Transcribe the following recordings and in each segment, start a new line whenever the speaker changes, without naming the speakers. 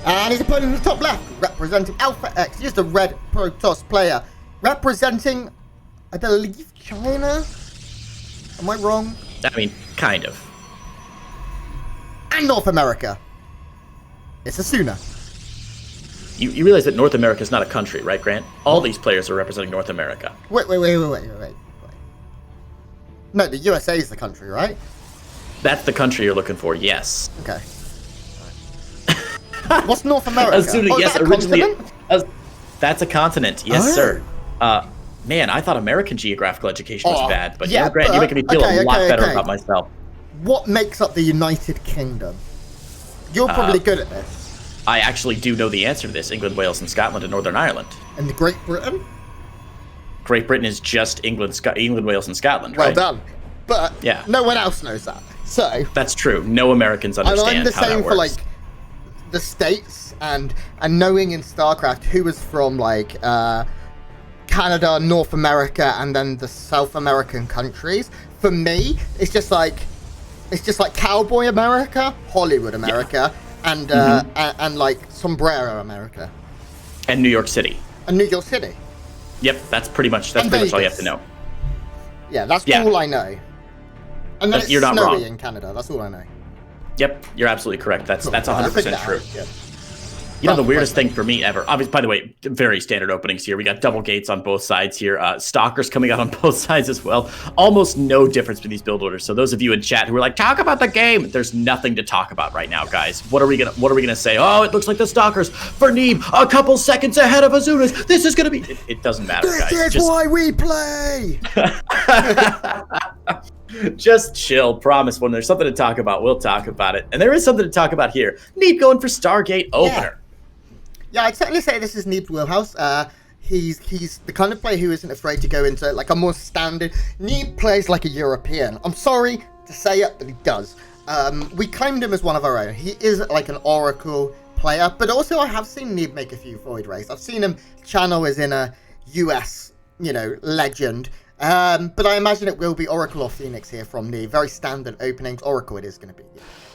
And his opponent in the top left, representing Alpha X. He's the red Protoss player. Representing, I believe, China? Am I wrong?
I mean, kind of.
And North America. It's Asuna.
You realize that North America is not a country, right, Grant? All these players are representing North America.
Wait. No, the USA is the country, right?
That's the country you're looking for, yes.
Okay. What's North America?
Asuna, yes, originally. That's a continent, yes, sir. Man, I thought American geographical education was bad, but yeah, Grant, you're making me feel a lot better about myself.
What makes up the United Kingdom? You're probably good at this.
I actually do know the answer to this. England, Wales, and Scotland, and Northern Ireland.
And the Great Britain?
Great Britain is just England, Wales, and Scotland, right?
Well done. But no one else knows that. So
that's true. No Americans understand
and I'm the
how
same
that
for
works.
like the States and knowing in StarCraft who was from like Canada, North America, and then the South American countries. For me, it's just like Cowboy America, Hollywood America, and like Sombrero America,
and New York City.
And New York City.
Yep, that's pretty much all you have to know.
Yeah, that's all I know. And then it's
you're not
snowy
wrong.
in Canada. That's all I know.
Yep, you're absolutely correct. That's 100% true.
Yeah.
You know, the weirdest thing for me ever, obviously, by the way, very standard openings here. We got double gates on both sides here. Stalkers coming out on both sides as well. Almost no difference between these build orders. So those of you in chat who are like, talk about the game, there's nothing to talk about right now, guys. What are we gonna say? Oh, it looks like the Stalkers for Neeb a couple seconds ahead of Azuna's. This is gonna be. It doesn't matter, guys.
This is why we play.
Just chill. Promise. When there's something to talk about, we'll talk about it. And there is something to talk about here. Neeb going for Stargate opener.
Yeah, I'd certainly say this is Neeb's wheelhouse. He's the kind of player who isn't afraid to go into like a more standard. Neeb plays like a European. I'm sorry to say it, but he does. We claimed him as one of our own. He is like an Oracle player, but also I have seen Neeb make a few Void Rays. I've seen him channel as in a US, legend. But I imagine it will be Oracle or Phoenix here from Neeb. Very standard openings. Oracle it is going to be.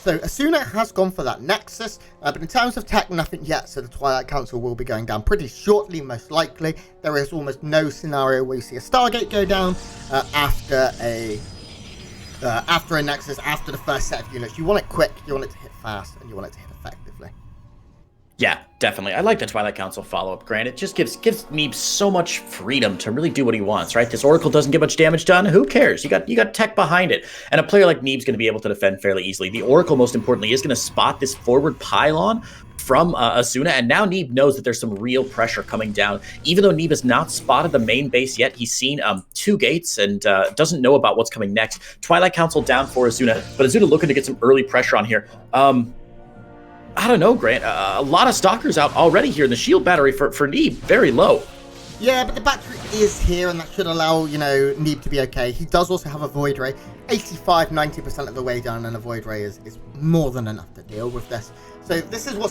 So Asuna has gone for that Nexus, but in terms of tech, nothing yet. So the Twilight Council will be going down pretty shortly, most likely. There is almost no scenario where you see a Stargate go down after a Nexus, after the first set of units. You want it quick, you want it to hit fast, and you want it to hit effectively.
Yeah, definitely. I like the Twilight Council follow-up, Grant. It just gives Neeb so much freedom to really do what he wants, right? This Oracle doesn't get much damage done. Who cares? You got tech behind it. And a player like Neeb's going to be able to defend fairly easily. The Oracle, most importantly, is going to spot this forward pylon from Asuna, and now Neeb knows that there's some real pressure coming down. Even though Neeb has not spotted the main base yet, he's seen 2 gates and doesn't know about what's coming next. Twilight Council down for Asuna, but Asuna looking to get some early pressure on here. I don't know, Grant. A lot of Stalkers out already here. The shield battery for Neeb, very low.
Yeah, but the battery is here, and that should allow, Neeb to be okay. He does also have a Void Ray. 85-90% of the way down, and a Void Ray is more than enough to deal with this. So this is what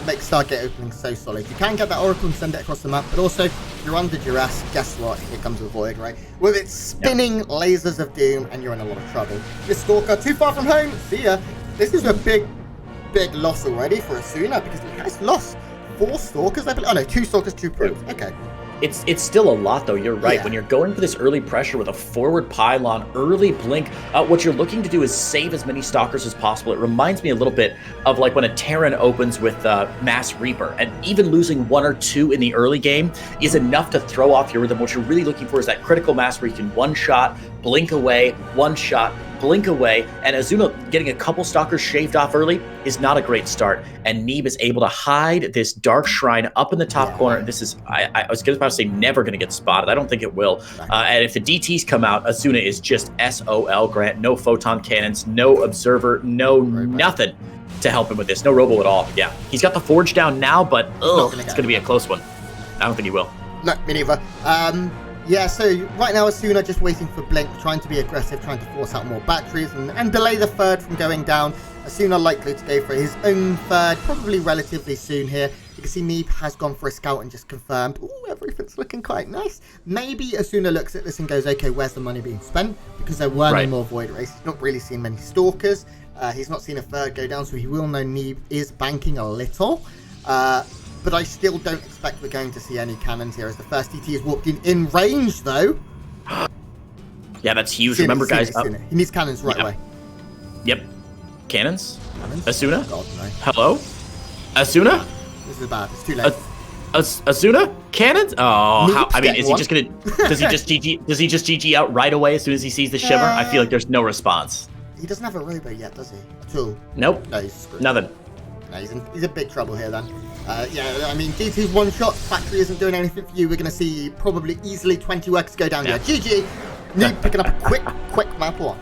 makes Stargate opening so solid. You can get that Oracle and send it across the map, but also, if you're under duress, guess what? Here comes the Void Ray. With its spinning lasers of doom, and you're in a lot of trouble. This Stalker, too far from home. See ya. This is a big loss already for Asuna, because he has lost 4 Stalkers, I believe. Oh no, 2 Stalkers, 2 probes. Okay.
It's still a lot, though. You're right.
Yeah.
When you're going for this early pressure with a forward pylon, early blink, what you're looking to do is save as many Stalkers as possible. It reminds me a little bit of like when a Terran opens with Mass Reaper, and even losing 1 or 2 in the early game is enough to throw off your rhythm. What you're really looking for is that critical mass where you can one shot, blink away, one shot, blink away, and Asuna getting a couple Stalkers shaved off early is not a great start. And Neeb is able to hide this Dark Shrine up in the top corner. This is, I was about to say, never going to get spotted. I don't think it will. And if the DTs come out, Asuna is just SOL, Grant. No photon cannons, no observer, nothing to help him with this. No robo at all. Yeah, he's got the Forge down now, but it's going to be a close one. I don't think he will.
No, me neither. Yeah, so right now Asuna just waiting for Blink, trying to be aggressive, trying to force out more batteries and delay the third from going down. Asuna likely to go for his own third, probably relatively soon here. You can see Neeb has gone for a scout and just confirmed, ooh, everything's looking quite nice. Maybe Asuna looks at this and goes, okay, where's the money being spent? Because there were no more Void Rays. He's not really seen many Stalkers. He's not seen a third go down, so he will know Neeb is banking a little. But I still don't expect we're going to see any cannons here as the first TT has walked in range, though.
Yeah, that's huge. Remember, guys.
He needs cannons right away.
Yep. Cannons?
Cannons?
Asuna?
God, no.
Hello? Asuna?
This is bad. It's too late.
Asuna? Cannons? Oh, how, I mean, is he
one.
just gonna? Does he just GG? Does he just GG out right away as soon as he sees the shimmer? I feel like there's no response.
He doesn't have a robo yet, does he? At all?
Nope.
No, he's screwed.
Nothing.
No, he's in big trouble here then. Yeah, I mean, GT's one shot. Factory isn't doing anything for you. We're going to see probably easily 20 workers go down here. GG. Neeb picking up a quick map one.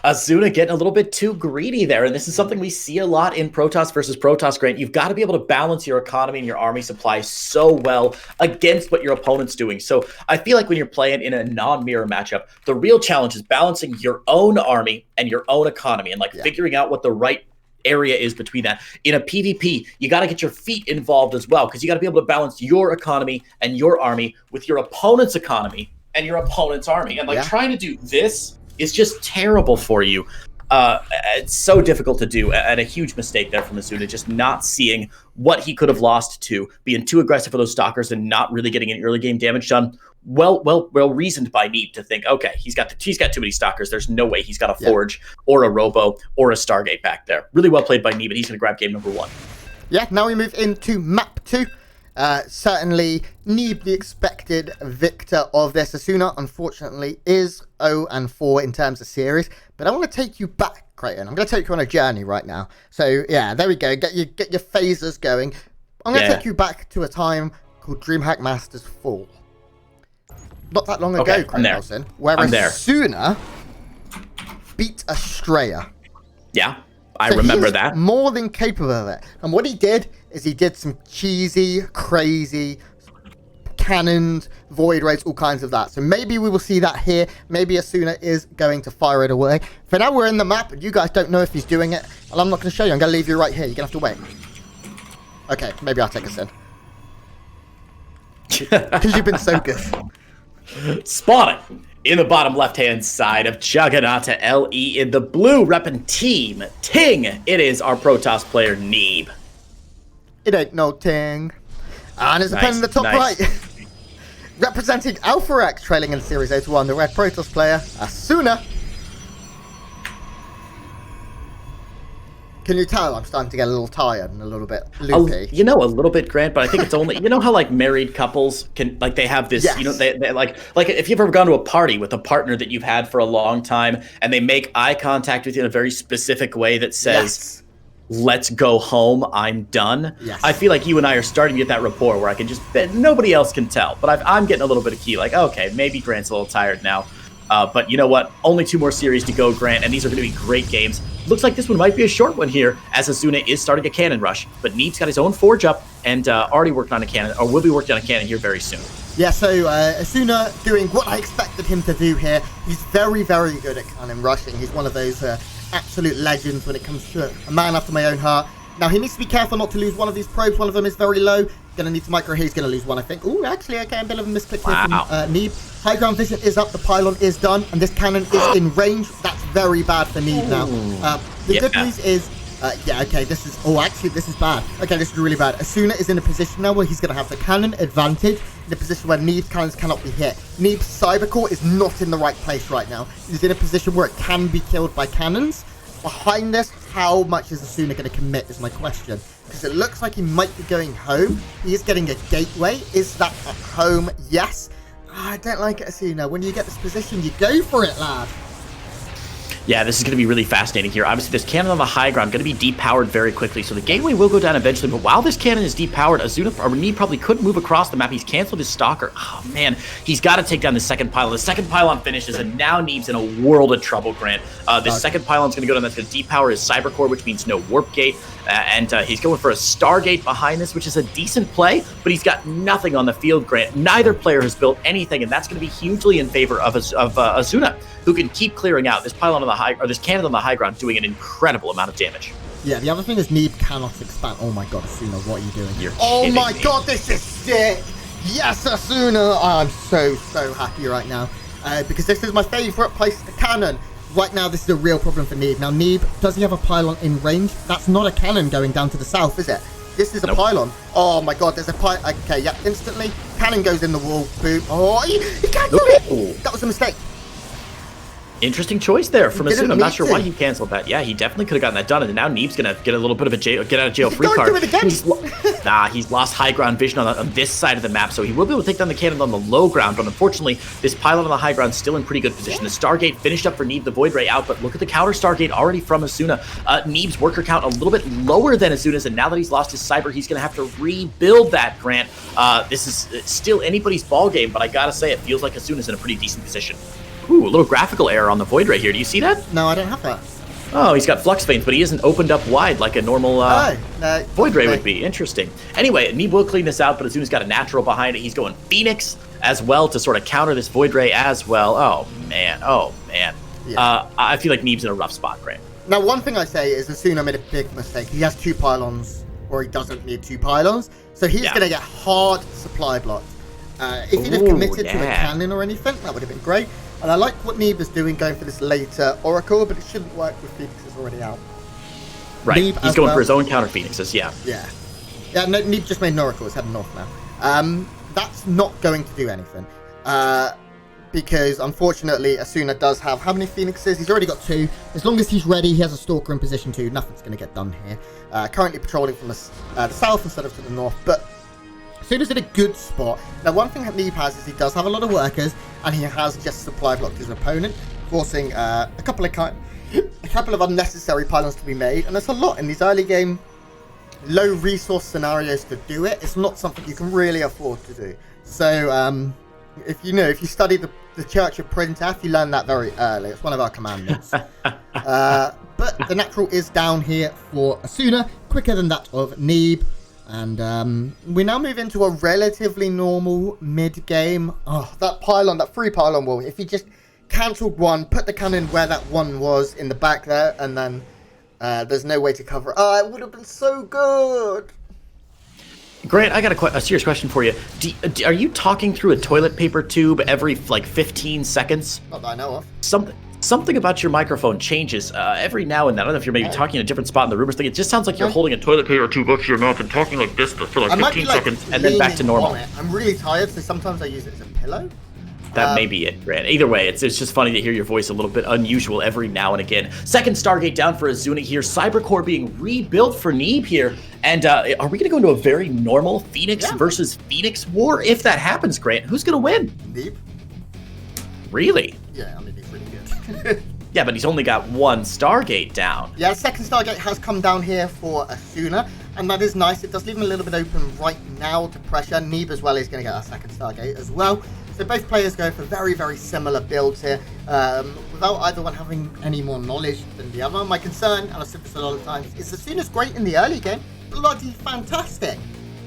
Asuna getting a little bit too greedy there, and this is something we see a lot in Protoss versus Protoss, Grant. You've got to be able to balance your economy and your army supply so well against what your opponent's doing. So I feel like when you're playing in a non-mirror matchup, the real challenge is balancing your own army and your own economy, and figuring out what the right area is between that. In a PvP, you got to get your feet involved as well, because you got to be able to balance your economy and your army with your opponent's economy and your opponent's army. And trying to do this is just terrible for you. It's so difficult to do, and a huge mistake there from Asuna, just not seeing what he could have lost to, being too aggressive for those stalkers and not really getting any early game damage done. Well reasoned by Neeb to think, okay, he's got too many stalkers. There's no way he's got a Forge or a Robo or a Stargate back there. Really well played by Neeb, and he's going to grab game number 1.
Yeah, now we move into map 2. Certainly, Neeb, the expected victor of this. Asuna, unfortunately, is 0-4 in terms of series. But I want to take you back, Creighton. I'm going to take you on a journey right now. So, yeah, there we go. Get your phasers going. I'm going to take you back to a time called DreamHack Masters Fall. Not that long ago, Craig Nelson, where Asuna beat Estrella.
Yeah, I remember that.
More than capable of it. And what he did is he did some cheesy, crazy cannons, void rates, all kinds of that. So maybe we will see that here. Maybe Asuna is going to fire it away. For now, we're in the map, and you guys don't know if he's doing it. And I'm not going to show you. I'm going to leave you right here. You're going to have to wait. Okay, maybe I'll take a sin. Because you've been so good.
Spotted in the bottom left-hand side of Juggernaut LE in the blue, repping Team Ting. It is our Protoss player, Neeb.
It ain't no ting. And it's a pen in the top right. Representing Alpha X, trailing in Series 8-1, the red Protoss player, Asuna. Can you tell I'm starting to get a little tired and a little bit loopy?
A little bit, Grant, but I think it's only, how married couples can, they have this, they like if you've ever gone to a party with a partner that you've had for a long time and they make eye contact with you in a very specific way that says, let's go home, I'm done.
Yes.
I feel like you and I are starting to get that rapport where I can just, nobody else can tell, but I'm getting a little bit of key, okay, maybe Grant's a little tired now. But you know what? Only 2 more series to go, Grant, and these are going to be great games. Looks like this one might be a short one here, as Asuna is starting a cannon rush. But Neeb's got his own Forge up and already worked on a cannon, or will be working on a cannon here very soon.
Yeah, so Asuna doing what I expected him to do here. He's very, very good at cannon rushing. He's one of those absolute legends when it comes to a man after my own heart. Now, he needs to be careful not to lose one of these probes. One of them is very low. Going to need to micro here. He's going to lose one, I think. Ooh, actually, okay, a bit of a misclick here from Neeb. High ground vision is up. The pylon is done. And this cannon is in range. That's very bad for Neeb now. The good news is... okay, this is... Oh, actually, this is bad. Okay, this is really bad. Asuna is in a position now where he's going to have the cannon advantage in a position where Neeb's cannons cannot be hit. Neeb's cybercore is not in the right place right now. He's in a position where it can be killed by cannons. Behind this, how much is Asuna going to commit is my question. Because it looks like he might be going home. He is getting a gateway. Is that at home? Yes. I don't like it, Asuna. When you get this position, you go for it, lad.
Yeah, this is going to be really fascinating here. Obviously, this cannon on the high ground going to be depowered very quickly, so the gateway will go down eventually. But while this cannon is depowered, Asuna or Neeb probably could move across the map. He's canceled his stalker. Oh man, he's got to take down the second pylon. The second pylon finishes, and now Neeb's in a world of trouble, Grant. The second pylon's going to go down. That's going to depower his cybercore, which means no warp gate. And he's going for a Stargate behind this, which is a decent play, but he's got nothing on the field, Grant. Neither player has built anything, and that's going to be hugely in favor of Asuna, who can keep clearing out this pylon on the high, or this cannon on the high ground, doing an incredible amount of damage.
Yeah, the other thing is Neeb cannot expand. Oh my god, Asuna, what are you doing?
You're
oh my
me.
God, this is sick! Yes, Asuna! Oh, I'm so happy right now. Because this is my favorite place to cannon. Right now, this is a real problem for Neeb. Now, Neeb, does he have a pylon in range? That's not a cannon going down to the south, is it? This is a pylon. Oh my god, there's a pylon. Okay, yeah, instantly. Cannon goes in the wall. Boom. Oh, he cancelled it. That was a mistake.
Interesting choice there from Asuna. I'm not sure why he canceled that. Yeah, he definitely could have gotten that done. And now Neeb's going to get a little bit of a get out of jail free card. He's lost high ground vision on this side of the map, so he will be able to take down the cannon on the low ground. But unfortunately, this pylon on the high ground is still in pretty good position. The Stargate finished up for Neeb, the Void Ray out, but look at the counter Stargate already from Asuna. Neeb's worker count a little bit lower than Asuna's, and now that he's lost his cyber, he's going to have to rebuild that, Grant. This is still anybody's ball game, but I gotta say, it feels like Asuna's in a pretty decent position. Ooh, a little graphical error on the Void right here. Do you see that?
No, I don't have that.
Oh, he's got flux veins, but he isn't opened up wide like a normal
no,
Void Ray would be. Interesting. Anyway, Neeb will clean this out, but Azuna's got a natural behind it. He's going Phoenix as well to sort of counter this Void Ray as well. Oh, man. Yeah. I feel like Neeb's in a rough spot, Grant.
Now, one thing I say is Asuna made a big mistake. He has 2 pylons, or he doesn't need 2 pylons, so he's going to get hard supply blocked. If he'd have committed to a cannon or anything, that would have been great. And I like what Neeb is doing, going for this later Oracle, but it shouldn't work with Phoenixes already out.
Right, he's going for his own counter Phoenixes, yeah.
Yeah, no, Neeb just made an Oracle, it's heading north now. That's not going to do anything. Because, unfortunately, Asuna does have how many Phoenixes? He's already got 2. As long as he's ready, he has a Stalker in position 2. Nothing's going to get done here. Currently patrolling from the south instead of to the north, but Asuna's in a good spot. Now, one thing that Neeb has is he does have a lot of workers, and he has just supply blocked his opponent, forcing a couple of unnecessary pylons to be made. And there's a lot in these early game, low resource scenarios to do it. It's not something you can really afford to do. So, if you study the Church of Printf, you learn that very early. It's one of our commandments. But the natural is down here for Asuna, quicker than that of Neeb. And we now move into a relatively normal mid-game. Oh, that pylon, that free pylon wall. If he just cancelled one, put the cannon where that one was in the back there, and then there's no way to cover it. Oh, it would have been so good.
Grant, I got a serious question for you. Are you talking through a toilet paper tube every, 15 seconds?
Not that I know of.
Something about your microphone changes every now and then. I don't know if you're maybe talking in a different spot in the rumors thing. It just sounds like you're holding a toilet paper tube up to your mouth and talking like this for 15 seconds and then back to normal.
I'm really tired, so sometimes I use it as a pillow.
That may be it, Grant. Either way, it's just funny to hear your voice a little bit unusual every now and again. Second Stargate down for Asuna here. Cybercore being rebuilt for Neeb here. And are we going to go into a very normal Phoenix versus Phoenix war? If that happens, Grant, who's going to win?
Neeb.
Really?
Yeah, I mean, he's really good.
Yeah, but he's only got 1 Stargate down.
Yeah, second Stargate has come down here for Asuna, and that is nice. It does leave him a little bit open right now to pressure. Neeb as well is going to get a second Stargate as well. So both players go for very, very similar builds here, without either one having any more knowledge than the other. My concern, and I've said this a lot of times, is Asuna's great in the early game, bloody fantastic.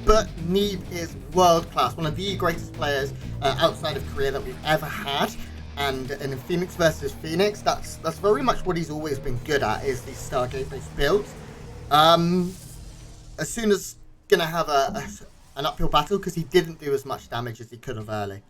But Neeb is world class, one of the greatest players outside of Korea that we've ever had. And in Phoenix versus Phoenix, that's very much what he's always been good at, is these Stargate-based builds. Asuna's gonna have an uphill battle because he didn't do as much damage as he could have early.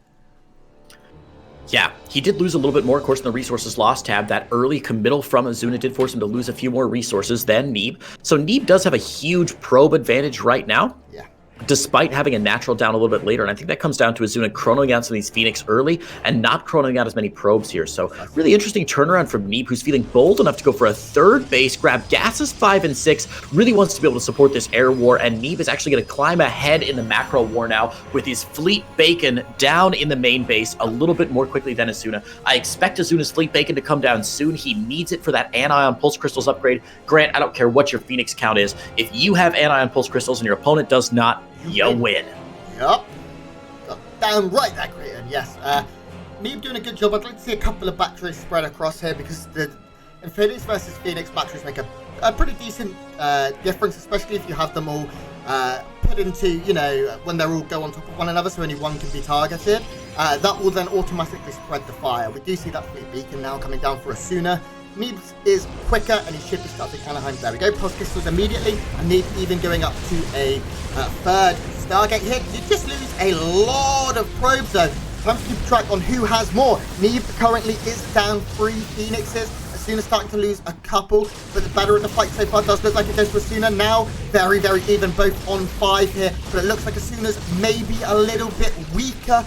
Yeah, he did lose a little bit more, of course, in the resources lost tab. That early committal from Asuna did force him to lose a few more resources than Neeb. So Neeb does have a huge probe advantage right now.
Yeah.
Despite having a natural down a little bit later. And I think that comes down to Asuna chronoing out some of these Phoenix early and not chronoing out as many probes here. So really interesting turnaround from Neeb, who's feeling bold enough to go for a 3rd base, grab gases 5 and 6, really wants to be able to support this air war. And Neeb is actually going to climb ahead in the macro war now with his fleet bacon down in the main base a little bit more quickly than Asuna. I expect Asuna's fleet bacon to come down soon. He needs it for that anion pulse crystals upgrade. Grant, I don't care what your Phoenix count is. If you have anion pulse crystals and your opponent does not, you win.
Yup. Damn right that created, yes. Neeb doing a good job. I'd like to see a couple of batteries spread across here because in Phoenix versus Phoenix, batteries make a pretty decent difference, especially if you have them all put into, when they all go on top of one another, so only one can be targeted. That will then automatically spread the fire. We do see that fleet beacon now coming down for Asuna. Neeb is quicker, and he should be starting Anaheim. There we go. Pulse crystals immediately, and Neeb even going up to a 3rd Stargate hit. You just lose a lot of probes, though. Time to keep track on who has more. Neeb currently is down 3 Phoenixes. Asuna's starting to lose a couple, but the better of the fight so far does look like it goes to Asuna. Now, very, very even, both on 5 here, but it looks like Asuna's maybe a little bit weaker.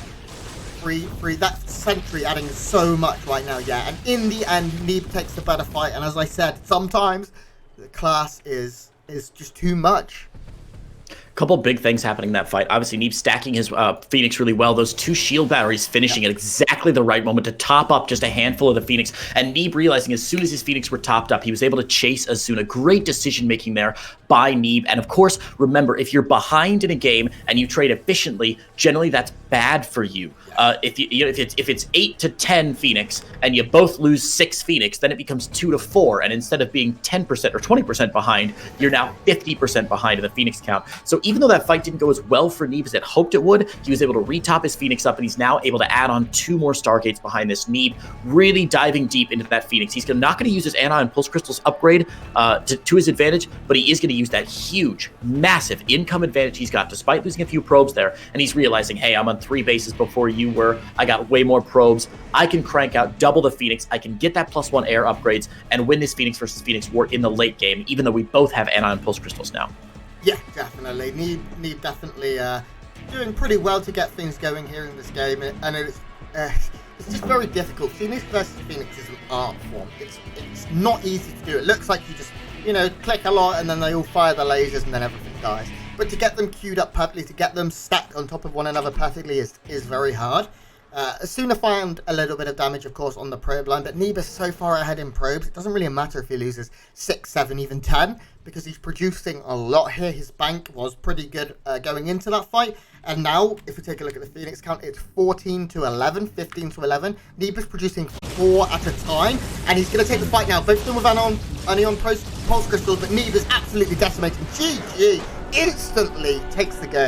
Free, that sentry adding so much right now, yeah. And in the end, Neeb takes the better fight, and as I said, sometimes the class is just too much.
Couple big things happening in that fight. Obviously, Neeb stacking his Phoenix really well. Those 2 shield batteries finishing at exactly the right moment to top up just a handful of the Phoenix. And Neeb realizing as soon as his Phoenix were topped up, he was able to chase Asuna. Great decision-making there by Neeb. And of course, remember, if you're behind in a game and you trade efficiently, generally that's bad for you. If it's 8 to 10 Phoenix and you both lose 6 Phoenix, then it becomes 2 to 4. And instead of being 10% or 20% behind, you're now 50% behind in the Phoenix count. So even though that fight didn't go as well for Neeb as it hoped it would, he was able to retop his Phoenix up, and he's now able to add on 2 more Stargates behind this. Neeb really diving deep into that Phoenix. He's not going to use his Anion Pulse Crystals upgrade to his advantage, but he is going to use that huge, massive income advantage he's got, despite losing a few probes there. And he's realizing, hey, I'm on 3 bases before you were. I got way more probes. I can crank out double the Phoenix. I can get that +1 air upgrades and win this Phoenix versus Phoenix war in the late game, even though we both have Anion Pulse Crystals now.
Yeah, definitely. Neeb definitely doing pretty well to get things going here in this game, and it's just very difficult. Phoenix versus Phoenix is an art form. It's not easy to do. It looks like you just, click a lot and then they all fire the lasers and then everything dies. But to get them queued up perfectly, to get them stacked on top of one another perfectly is very hard. Asuna found a little bit of damage, of course, on the probe line, but Neeb is so far ahead in probes, it doesn't really matter if he loses 6, 7, even 10, because he's producing a lot here. His bank was pretty good going into that fight, and now, if we take a look at the Phoenix count, it's 14 to 11, 15 to 11. Neeb is producing 4 at a time, and he's going to take the fight now. Both of them with Anion Pulse Crystals, but Neeb is absolutely decimating. GG instantly takes the game.